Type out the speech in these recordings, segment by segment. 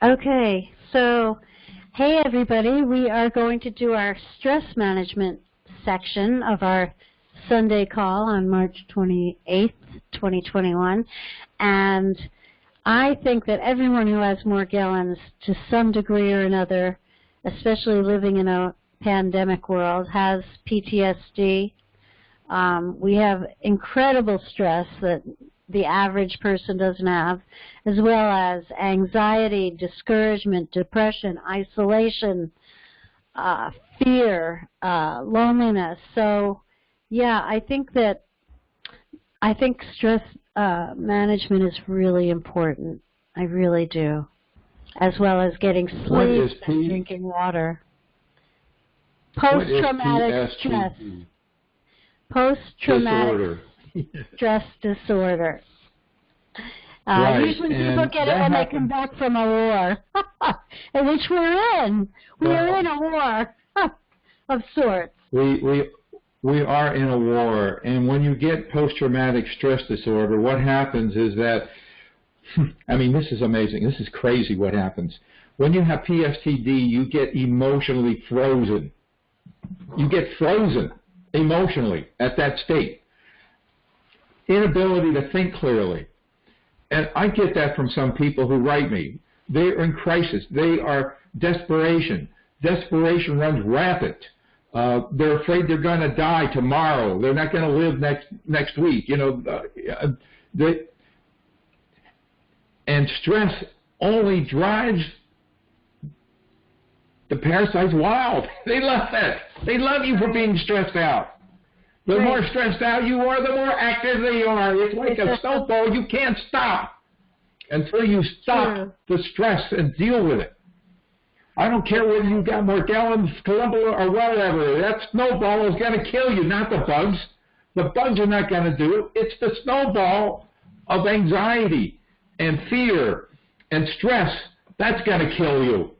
Okay, so hey everybody, we are going to do our stress management section of our Sunday call on March 28th, 2021, and I think that everyone who has Morgellons to some degree or another, especially living in a pandemic world, has PTSD. We have incredible stress that the average person doesn't have, as well as anxiety, discouragement, depression, isolation, fear, loneliness. So, yeah, I think stress management is really important. I really do, as well as getting sleep and drinking water. Post-traumatic stress. Post-traumatic stress disorder. Right. Usually people get it when they come back from a war, which we're in. We're in a war of sorts. We are in a war, and when you get post-traumatic stress disorder, what happens is that, I mean, this is amazing. This is crazy what happens. When you have PTSD, you get emotionally frozen. You get frozen emotionally at that state. Inability to think clearly. And I get that from some people who write me. They're in crisis. They are desperation. Desperation runs rampant. They're afraid they're going to die tomorrow. They're not going to live next week. You know, and stress only drives the parasites wild. They love it. They love you for being stressed out. The more stressed out you are, the more active they are. It's like a snowball. You can't stop until you stop the stress and deal with it. I don't care whether you got Morgellons, Columbia, or whatever. That snowball is going to kill you, not the bugs. The bugs are not going to do it. It's the snowball of anxiety and fear and stress. That's going to kill you.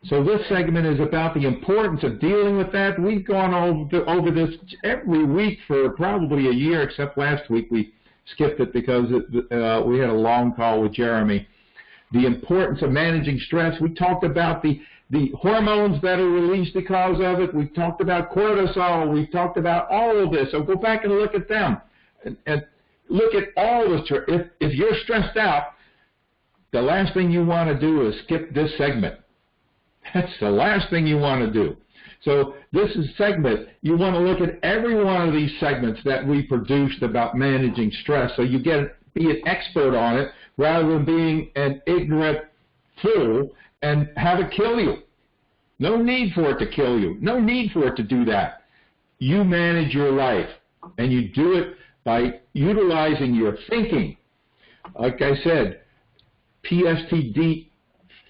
So this segment is about the importance of dealing with that. We've gone over this every week for probably a year, except last week we skipped it because we had a long call with Jeremy. The importance of managing stress. We talked about the hormones that are released because of it. We've talked about cortisol. We've talked about all of this. So go back and look at them and look at all the stress. If you're stressed out, the last thing you want to do is skip this segment. That's the last thing you want to do. So this is segment. You want to look at every one of these segments that we produced about managing stress so you be an expert on it rather than being an ignorant fool and have it kill you. No need for it to kill you. No need for it to do that. You manage your life, and you do it by utilizing your thinking. Like I said, PTSD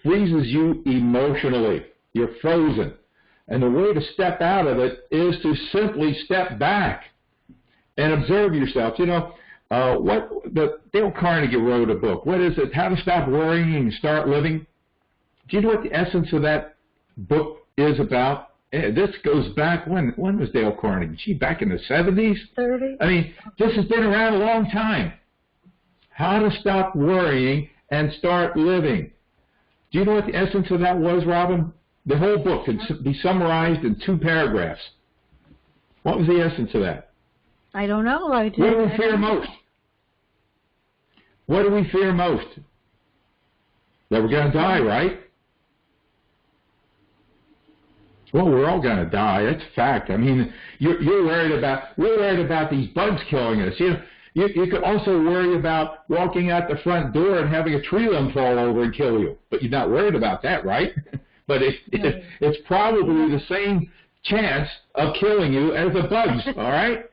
freezes you emotionally. You're frozen. And the way to step out of it is to simply step back and observe yourself. You know, Dale Carnegie wrote a book. What is it? How to Stop Worrying and Start Living. Do you know what the essence of that book is about? This goes back, when was Dale Carnegie? Gee, back in the 70s? 30. I mean, this has been around a long time. How to Stop Worrying and Start Living. Do you know what the essence of that was, Robin? The whole book can be summarized in 2 paragraphs. What was the essence of that? I don't know. What do we fear most? What do we fear most? That we're going to die, right? Well, we're all going to die. That's a fact. I mean, we're worried about these bugs killing us. You could also worry about walking out the front door and having a tree limb fall over and kill you. But you're not worried about that, right? But it's probably the same chance of killing you as the bugs, all right?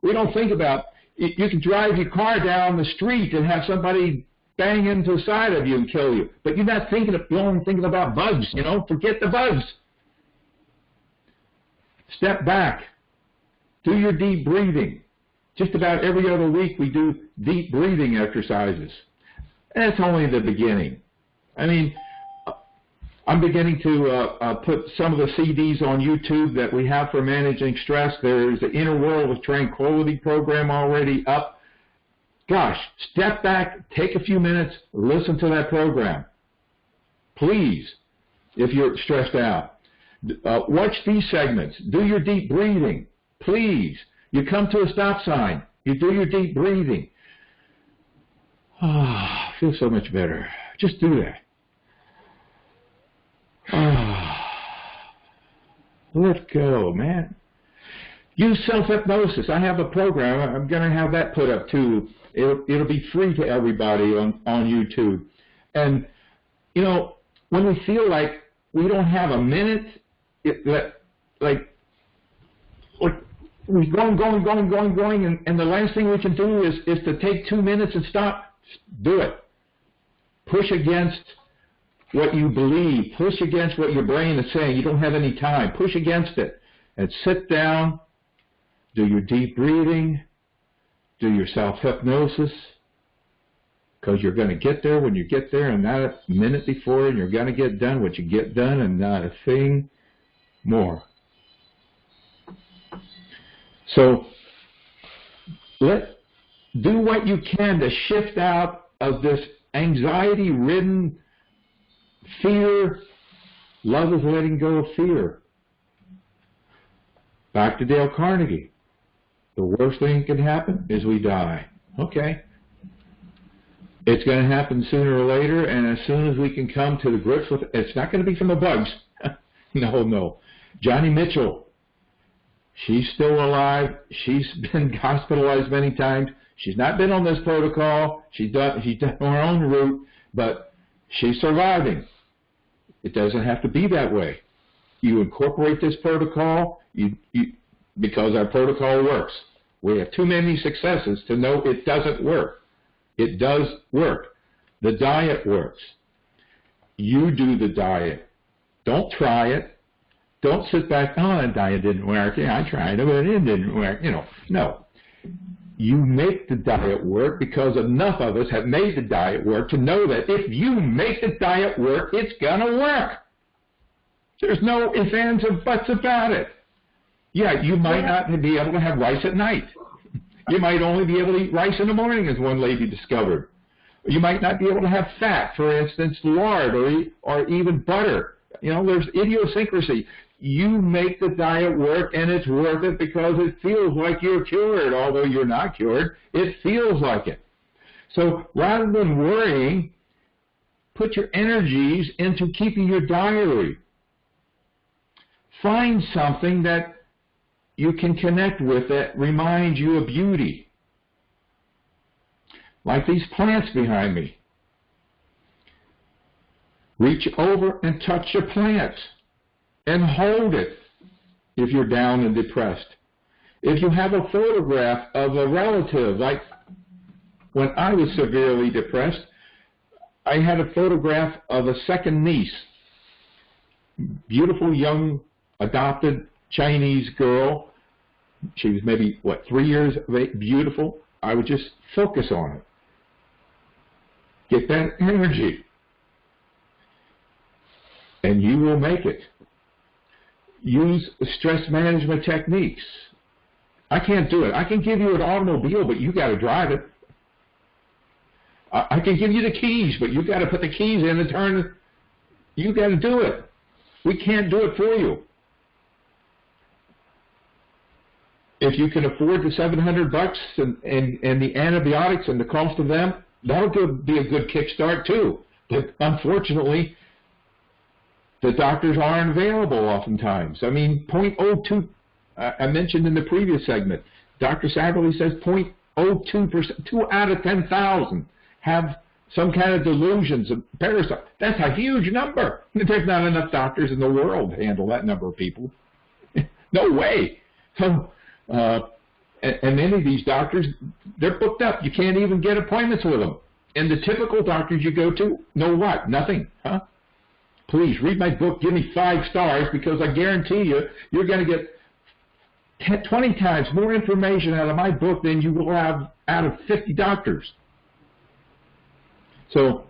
We don't think about, you can drive your car down the street and have somebody bang into the side of you and kill you. But you're only thinking about bugs, you know? Forget the bugs. Step back. Do your deep breathing. Just about every other week we do deep breathing exercises. And it's only the beginning. I mean, I'm beginning to put some of the CDs on YouTube that we have for managing stress. There's the Inner World of Tranquility program already up. Gosh, step back, take a few minutes, listen to that program. please, if you're stressed out. Watch these segments. Do your deep breathing, please. You come to a stop sign. You do your deep breathing. I feel so much better. Just do that. Let go, man. Use self-hypnosis. I have a program. I'm going to have that put up too. It'll be free to everybody on YouTube. And, you know, when we feel like we don't have a minute, we're going, and the last thing we can do is to take 2 minutes and stop. Do it. Push against what you believe. Push against what your brain is saying. You don't have any time. Push against it. And sit down. Do your deep breathing. Do your self-hypnosis. Because you're going to get there when you get there, and not a minute before, and you're going to get done what you get done, and not a thing more. So do what you can to shift out of this anxiety-ridden fear. Love is letting go of fear. Back to Dale Carnegie. The worst thing that can happen is we die. Okay. It's going to happen sooner or later, and as soon as we can come to the grips with it, it's not going to be from the bugs. No. Johnny Mitchell, she's still alive. She's been hospitalized many times. She's not been on this protocol. She's done her own route, but she's surviving. It doesn't have to be that way. You incorporate this protocol because our protocol works. We have too many successes to know it doesn't work. It does work. The diet works. You do the diet. Don't try it. Don't sit back, oh, the diet didn't work. Yeah, I tried it, but it didn't work. No. You make the diet work because enough of us have made the diet work to know that if you make the diet work, it's going to work. There's no ifs, ands, or buts about it. Yeah, you might not be able to have rice at night. You might only be able to eat rice in the morning, as one lady discovered. You might not be able to have fat, for instance, lard or even butter. There's idiosyncrasy. You make the diet work, and it's worth it because it feels like you're cured. Although you're not cured, it feels like it. So rather than worrying, put your energies into keeping your diary. Find something that you can connect with that reminds you of beauty. Like these plants behind me. Reach over and touch a plant and hold it if you're down and depressed. If you have a photograph of a relative, like when I was severely depressed, I had a photograph of a second niece, beautiful young adopted Chinese girl. She was maybe, 3 years of age, beautiful. I would just focus on it. Get that energy. And you will make it. Use stress management techniques. I can't do it. I can give you an automobile, but you got to drive it. I can give you the keys, but you got to put the keys in and turn it. You got to do it. We can't do it for you. If you can afford the $700 and the antibiotics and the cost of them, that'll be a good kickstart too. But unfortunately, the doctors aren't available oftentimes. I mean, 0.02, I mentioned in the previous segment, Dr. Sagerly says 0.02%, 2 out of 10,000 have some kind of delusions of parasite. That's a huge number. There's not enough doctors in the world to handle that number of people. No way. So, and many of these doctors, they're booked up. You can't even get appointments with them. And the typical doctors you go to, know what? Nothing. Huh? Please, read my book, give me 5 stars, because I guarantee you, you're going to get 20 times more information out of my book than you will have out of 50 doctors. So,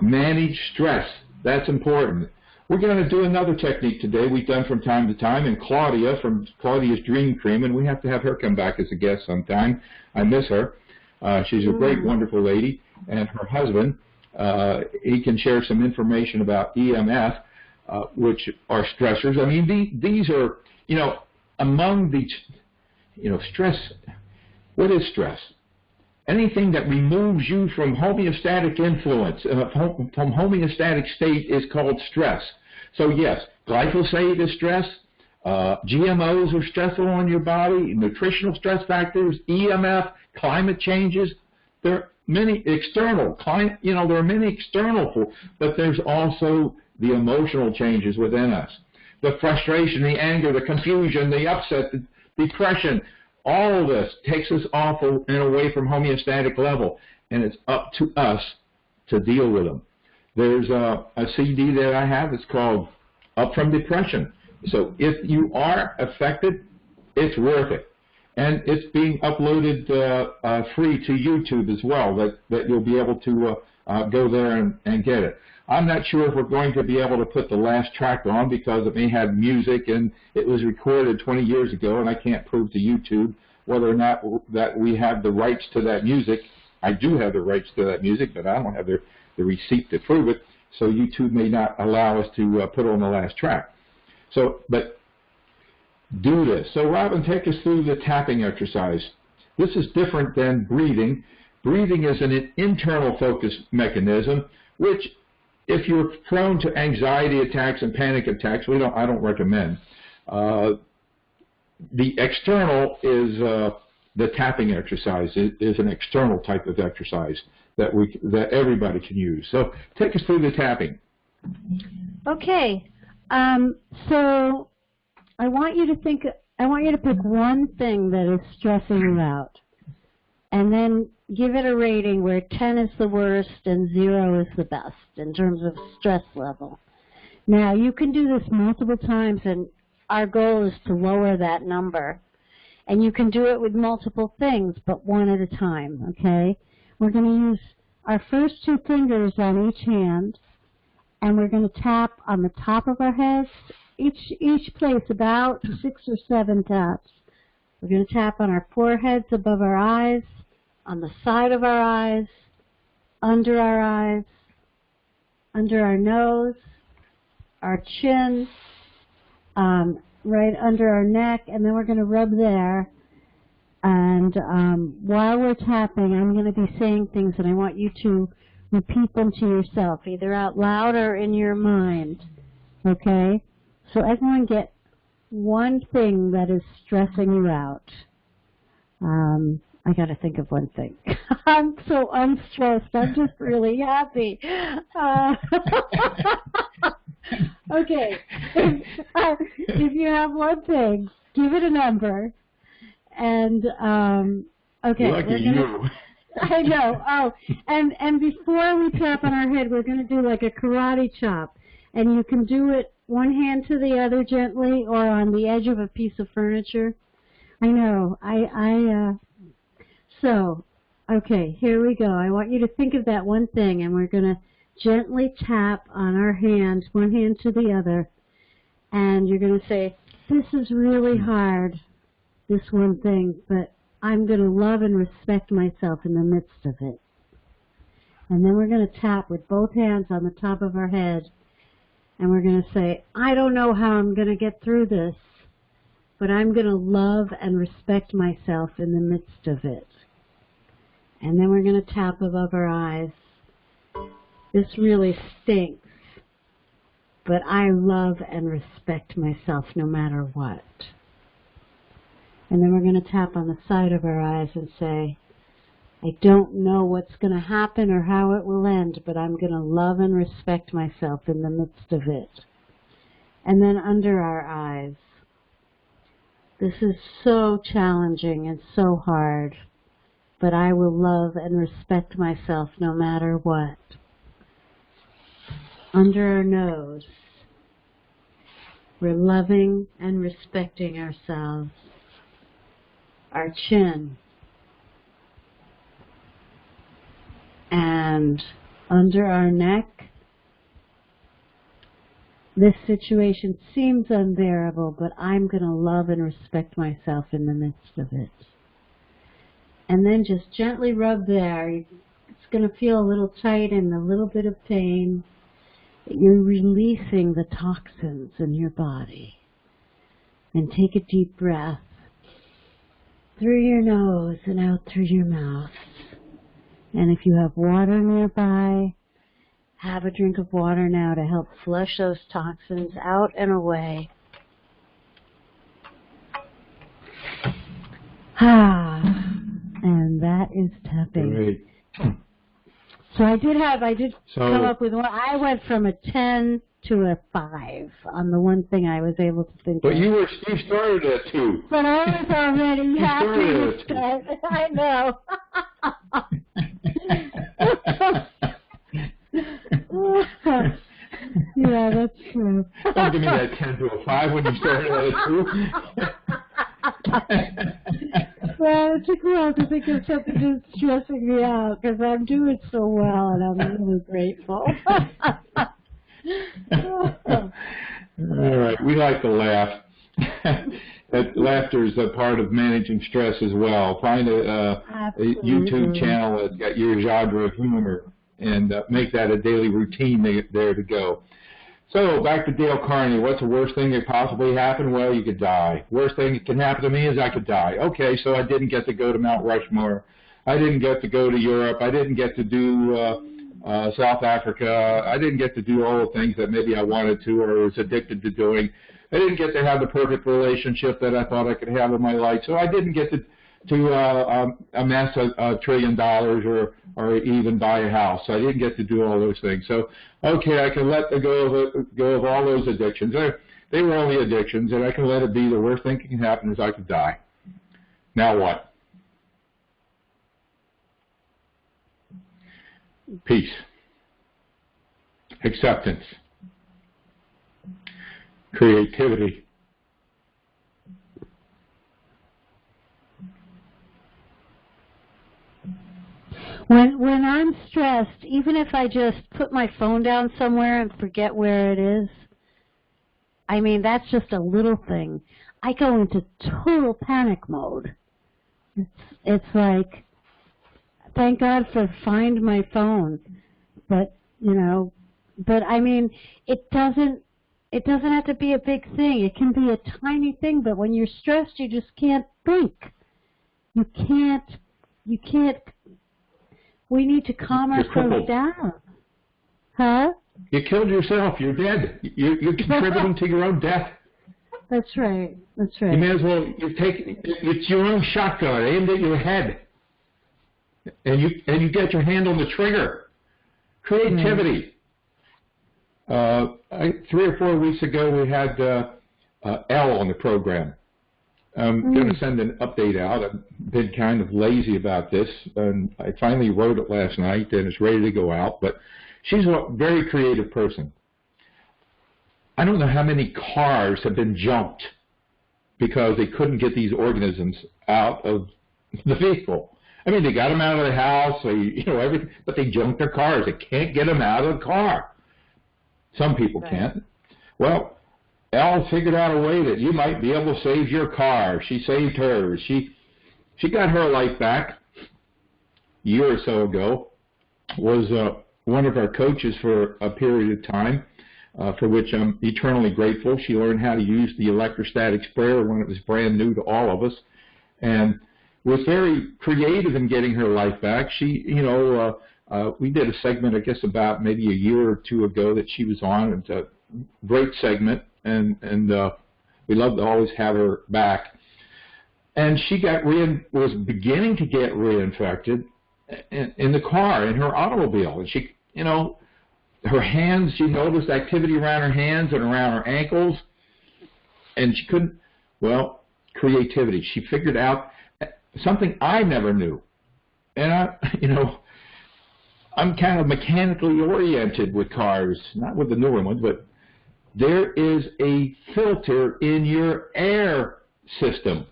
manage stress. That's important. We're going to do another technique today we've done from time to time, and Claudia from Claudia's Dream Cream, and we have to have her come back as a guest sometime. I miss her. She's a great, wonderful lady, and her husband he can share some information about EMF, which are stressors. I mean, these are, among the, stress. What is stress? Anything that removes you from homeostatic influence, from homeostatic state is called stress. So yes, glyphosate is stress. GMOs are stressful on your body. Nutritional stress factors, EMF, climate changes. There are many external there are many external, but there's also the emotional changes within us. The frustration, the anger, the confusion, the upset, the depression. All of this takes us off and away from homeostatic level, and it's up to us to deal with them. There's a CD that I have. It's called Up From Depression. So if you are affected, it's worth it. And it's being uploaded free to YouTube as well, that you'll be able to go there and get it. I'm not sure if we're going to be able to put the last track on because it may have music and it was recorded 20 years ago, and I can't prove to YouTube whether or not that we have the rights to that music. I do have the rights to that music, but I don't have the receipt to prove it, so YouTube may not allow us to put on the last track. So, but do this. So Robin, take us through the tapping exercise. This is different than breathing. Breathing is an internal focus mechanism, which if you're prone to anxiety attacks and panic attacks, I don't recommend. The external is the tapping exercise. It is an external type of exercise that everybody can use. So take us through the tapping. Okay. So I want you to pick one thing that is stressing you out, and then give it a rating where 10 is the worst and 0 is the best in terms of stress level. Now, you can do this multiple times, and our goal is to lower that number. And you can do it with multiple things, but one at a time, okay? We're going to use our first 2 fingers on each hand, and we're going to tap on the top of our heads, each place about 6 or 7 taps. We're going to tap on our foreheads above our eyes, on the side of our eyes, under our nose, our chin, right under our neck, and then we're going to rub there. And while we're tapping, I'm going to be saying things, and I want you to repeat them to yourself, either out loud or in your mind, okay? So everyone get one thing that is stressing you out. I got to think of one thing. I'm so unstressed. I'm just really happy. Okay. If you have one thing, give it a number. And, okay. Lucky you. I know. Oh, and before we tap on our head, we're going to do like a karate chop. And you can do it one hand to the other gently or on the edge of a piece of furniture. I know. So, okay, here we go. I want you to think of that one thing, and we're going to gently tap on our hand, one hand to the other, and you're going to say, this is really hard, this one thing, but I'm going to love and respect myself in the midst of it. And then we're going to tap with both hands on the top of our head, and we're going to say, I don't know how I'm going to get through this, but I'm going to love and respect myself in the midst of it. And then we're going to tap above our eyes. This really stinks, but I love and respect myself no matter what. And then we're going to tap on the side of our eyes and say, I don't know what's going to happen or how it will end, but I'm going to love and respect myself in the midst of it. And then under our eyes, this is so challenging and so hard, but I will love and respect myself no matter what. Under our nose, we're loving and respecting ourselves. Our chin. And under our neck, this situation seems unbearable, but I'm going to love and respect myself in the midst of it. And then just gently rub there. It's going to feel a little tight and a little bit of pain. You're releasing the toxins in your body. And take a deep breath through your nose and out through your mouth. And if you have water nearby, have a drink of water now to help flush those toxins out and away. And that is tapping. Great. So I did come up with one. I went from a 10 to a 5 on the one thing I was able to think But of. you started at 2. But I was already happy to start. I know. Yeah, that's true. Don't give me that 10 to a 5 when you started at a 2. Well, it took a while to think of something that's stressing me out because I'm doing so well and I'm really grateful. All right, we like to laugh. Laughter is a part of managing stress as well. Find a YouTube channel that's got your genre of humor and make that a daily routine there to go. So back to Dale Carnegie. What's the worst thing that possibly happened? Well, you could die. Worst thing that can happen to me is I could die. Okay, so I didn't get to go to Mount Rushmore. I didn't get to go to Europe. I didn't get to do South Africa. I didn't get to do all the things that maybe I wanted to or was addicted to doing. I didn't get to have the perfect relationship that I thought I could have in my life. So I didn't get to amass $1 trillion or even buy a house. I didn't get to do all those things. So, okay, I can let go of all those addictions. They were only addictions, and I can let it be. The worst thing that can happen is I could die. Now what? Peace. Acceptance. Creativity. When I'm stressed, even if I just put my phone down somewhere and forget where it is, I mean, that's just a little thing. I go into total panic mode. It's like, thank God for Find My Phone. But, but I mean, it doesn't have to be a big thing. It can be a tiny thing, but when you're stressed, you just can't think. You can't. We need to calm ourselves down. Huh? You killed yourself. You're dead. You're contributing to your own death. That's right. That's right. You may as well it's your own shotgun aimed at your head, and you get your hand on the trigger. Creativity. 3 or 4 weeks ago, we had Elle on the program. I'm going to send an update out. I've been kind of lazy about this, and I finally wrote it last night, and it's ready to go out. But she's a very creative person. I don't know how many cars have been junked because they couldn't get these organisms out of the vehicle. I mean, they got them out of the house, everything, but they junked their cars. They can't get them out of the car. Some people can't. Well, Elle figured out a way that you might be able to save your car. She saved hers. She got her life back a year or so ago, was one of our coaches for a period of time, for which I'm eternally grateful. She learned how to use the electrostatic sprayer when it was brand new to all of us, and was very creative in getting her life back. She, we did a segment, I guess, about maybe a year or 2 ago that she was on. It's a great segment, and we love to always have her back. And she was beginning to get reinfected in the car, in her automobile. And she, her hands, she noticed activity around her hands and around her ankles, and she couldn't, creativity. She figured out something I never knew. And I'm kind of mechanically oriented with cars, not with the newer ones, but there is a filter in your air system.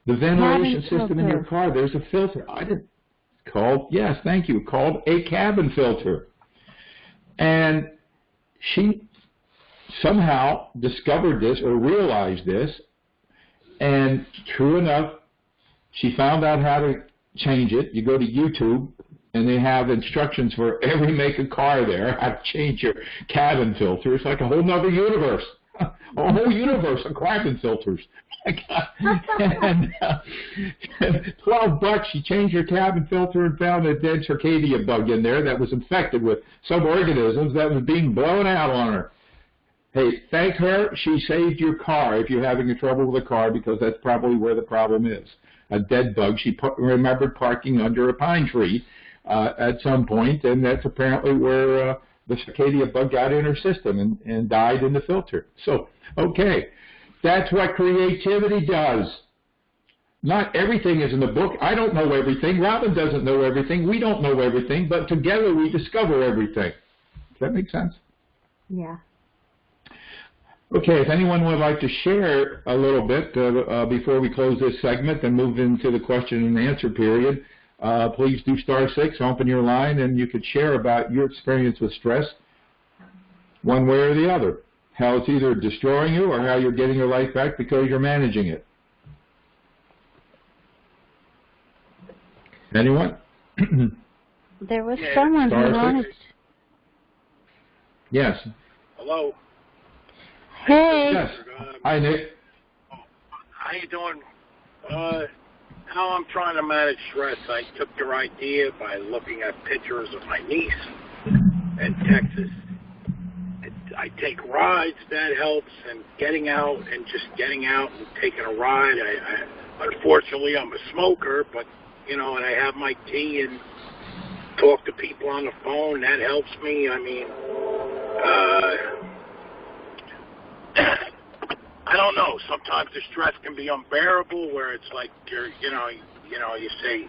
The ventilation system in your car, there's a filter. Called a cabin filter. And she somehow discovered this or realized this, and true enough, she found out how to change it. You go to YouTube, and they have instructions for every make of car there, how to change your cabin filter. It's like a whole nother universe, a whole universe of cabin filters. And $12, she changed her cabin filter and found a dead circadia bug in there that was infected with some organisms that was being blown out on her. Hey, thank her, she saved your car if you're having trouble with a car, because that's probably where the problem is. A dead bug. She remembered parking under a pine tree at some point, and that's apparently where the circadia bug got in her system and died in the filter. So, okay, that's what creativity does. Not everything is in the book. I don't know everything. Robin doesn't know everything. We don't know everything, but together we discover everything. Does that make sense? Yeah. Okay, if anyone would like to share a little bit before we close this segment and move into the question and answer period, please do *6, open your line, and you could share about your experience with stress one way or the other. How it's either destroying you or how you're getting your life back because you're managing it. Anyone? There was someone who wanted... Yes. Hello. Hey. Yes. Hi, Nick. How you doing? How I'm trying to manage stress. I took your idea by looking at pictures of my niece in Texas. I take rides, that helps, and getting out and taking a ride. Unfortunately, I'm a smoker, but, and I have my tea and talk to people on the phone. That helps me. I mean, I don't know. Sometimes the stress can be unbearable, where it's like you say,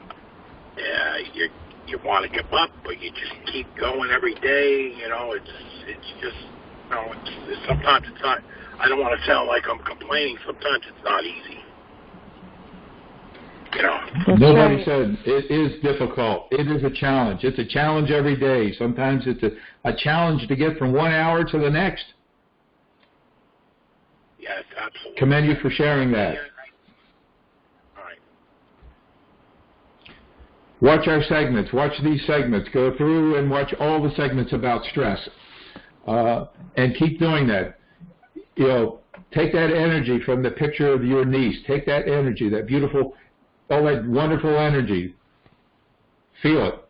you want to give up, but you just keep going every day. It's just, sometimes it's not. I don't want to sound like I'm complaining. Sometimes it's not easy. Nobody said it is difficult. It is a challenge. It's a challenge every day. Sometimes it's a challenge to get from 1 hour to the next. Yes, absolutely. Commend you for sharing that. All right. Watch our segments. Watch these segments. Go through and watch all the segments about stress. And keep doing that. Take that energy from the picture of your niece. Take that energy, that beautiful, all that wonderful energy. Feel it.